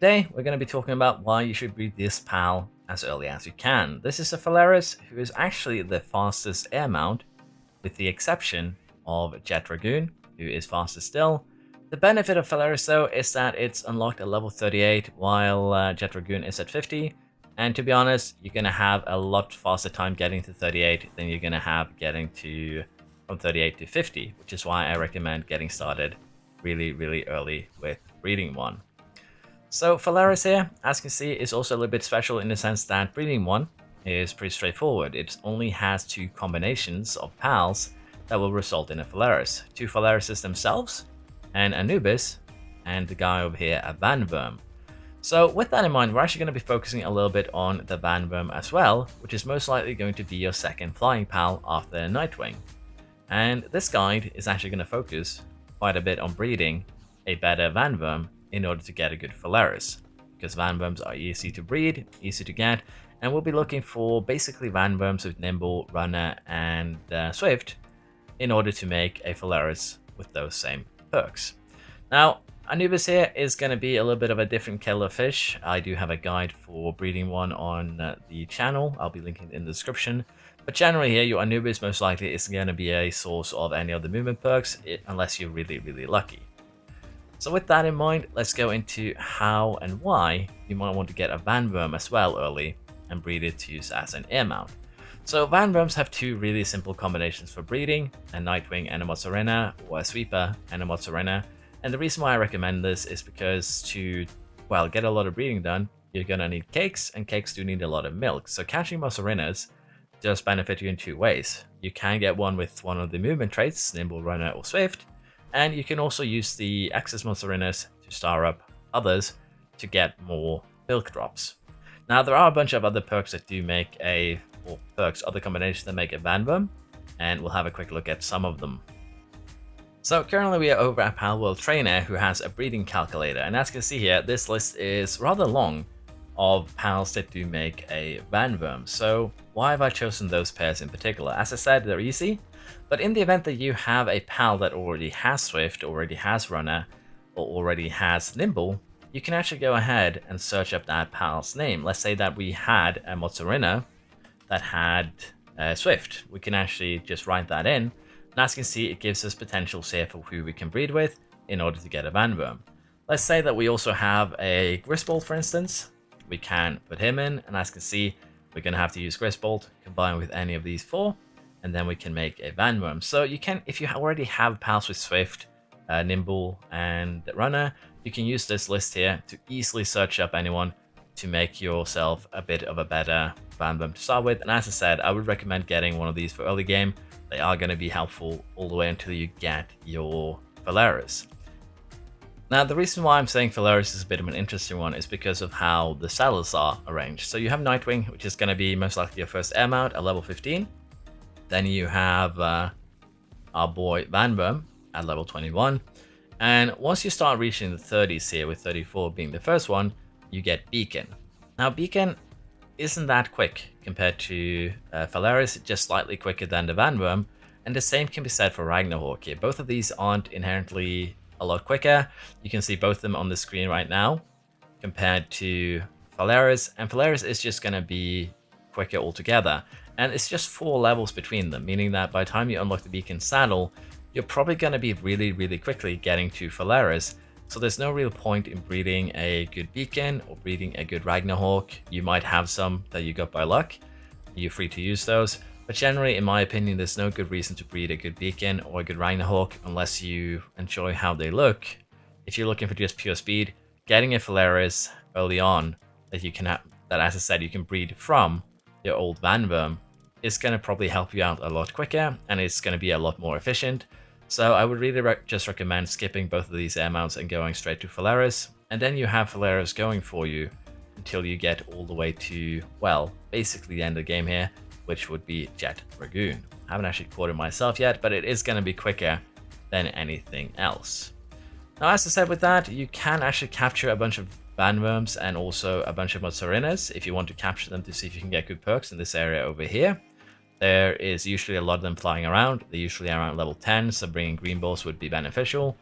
Today, we're going to be talking about why you should breed this pal as early as you can. This is a Faleris who is actually the fastest air mount, with the exception of Jet Dragoon, who is faster still. The benefit of Faleris, though, is that it's unlocked at level 38, while Jet Dragoon is at 50. And to be honest, you're going to have a lot faster time getting to 38 than you're going to have getting to from 38 to 50, which is why I recommend getting started really early with breeding one. So Faleris here, as you can see, is also a little bit special in the sense that breeding one is pretty straightforward. It only has two combinations of pals that will result in a Faleris. Two Falerises themselves, and Anubis, and the guy over here, a Vanwyrm. So with that in mind, we're actually going to be focusing a little bit on the Vanwyrm as well, which is most likely going to be your second flying pal after Nightwing. And this guide is actually going to focus quite a bit on breeding a better Vanwyrm in order to get a good Faleris, because Vanwyrms are easy to breed, easy to get, and we'll be looking for basically Vanwyrms with Nimble, Runner, and Swift in order to make a Faleris with those same perks. Now, Anubis here is going to be a little bit of a different kettle of fish. I do have a guide for breeding one on the channel. I'll be linking it in the description. But generally here, your Anubis most likely isn't going to be a source of any of the movement perks, unless you're really lucky. So with that in mind, let's go into how and why you might want to get a Vanwyrm as well early and breed it to use as an air mount. So Vanwyrms have two really simple combinations for breeding, a Nightwing and a Mozzarella, or a Sweeper and a Mozzarella. And the reason why I recommend this is because to, well, get a lot of breeding done, you're going to need cakes, and cakes do need a lot of milk. So catching Mozzarellas does benefit you in two ways. You can get one with one of the movement traits, Nimble, Runner, or Swift, and you can also use the excess Mozzarellas to star up others to get more milk drops. Now, there are a bunch of other perks that do make other combinations that make a Vanwyrm, and we'll have a quick look at some of them. So currently we are over at Palworld Trainer, who has a breeding calculator, and as you can see here, this list is rather long of pals that do make a Vanwyrm. So why have I chosen those pairs in particular? As I said, they're easy. But in the event that you have a pal that already has Swift, already has Runner, or already has Nimble, you can actually go ahead and search up that pal's name. Let's say that we had a Mozzarella that had Swift. We can actually just write that in. And as you can see, it gives us potentials here for who we can breed with in order to get a Vanwyrm. Let's say that we also have a Grisbolt, for instance. We can put him in, and as you can see, we're going to have to use Grisbolt combined with any of these four, and then we can make a Vanwyrm. So you can, if you already have pals with Swift, Nimble, and Runner, you can use this list here to easily search up anyone to make yourself a bit of a better Vanwyrm to start with. And as I said, I would recommend getting one of these for early game. They are going to be helpful all the way until you get your Faleris. Now, the reason why I'm saying Faleris is a bit of an interesting one is because of how the saddles are arranged. So you have Nightwing, which is going to be most likely your first air mount at level 15. Then you have our boy Vanwyrm at level 21. And once you start reaching the 30s here, with 34 being the first one, you get Beakon. Now, Beakon isn't that quick compared to Faleris, just slightly quicker than the Vanwyrm. And the same can be said for Ragnahawk here. Both of these aren't inherently a lot quicker. You can see both of them on the screen right now compared to Faleris. And Faleris is just going to be quicker altogether. And it's just 4 levels between them, meaning that by the time you unlock the Beakon saddle, you're probably going to be really quickly getting to Faleris. So there's no real point in breeding a good Beakon or breeding a good Ragnahawk. You might have some that you got by luck. You're free to use those. But generally, in my opinion, there's no good reason to breed a good Beakon or a good Ragnahawk unless you enjoy how they look. If you're looking for just pure speed, getting a Faleris early on that you can have, that as I said, you can breed from your old Vanwyrm, is going to probably help you out a lot quicker, and it's going to be a lot more efficient. So I would really just recommend skipping both of these air mounts and going straight to Faleris, and then you have Faleris going for you until you get all the way to, well, basically the end of the game here, which would be Jet Dragoon. I haven't actually caught it myself yet, but it is going to be quicker than anything else. Now, as I said with that, you can actually capture a bunch of Vanwyrms and also a bunch of Mozzarellas if you want to capture them to see if you can get good perks in this area over here. There is usually a lot of them flying around. They're usually around level 10, so bringing green balls would be beneficial.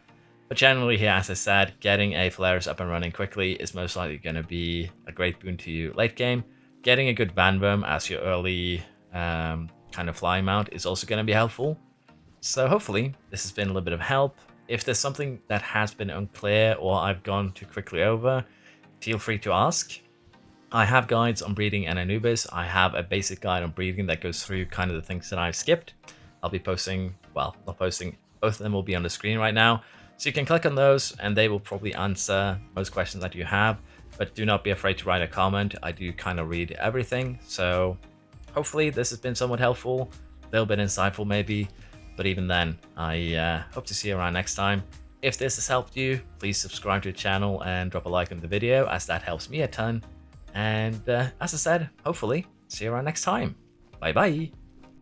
But generally here, as I said, getting a Faleris up and running quickly is most likely going to be a great boon to you late game. Getting a good Vanwyrm as your early kind of flying mount is also going to be helpful. So hopefully this has been a little bit of help. If there's something that has been unclear or I've gone too quickly over, feel free to ask. I have guides on breeding and Anubis. I have a basic guide on breeding that goes through kind of the things that I've skipped. I'll be posting, well, not posting, both of them will be on the screen right now. So you can click on those and they will probably answer most questions that you have. But do not be afraid to write a comment. I do kind of read everything. So hopefully this has been somewhat helpful, a little bit insightful maybe. But even then, I hope to see you around next time. If this has helped you, please subscribe to the channel and drop a like on the video, as that helps me a ton. And as I said, hopefully, see you around next time. Bye bye.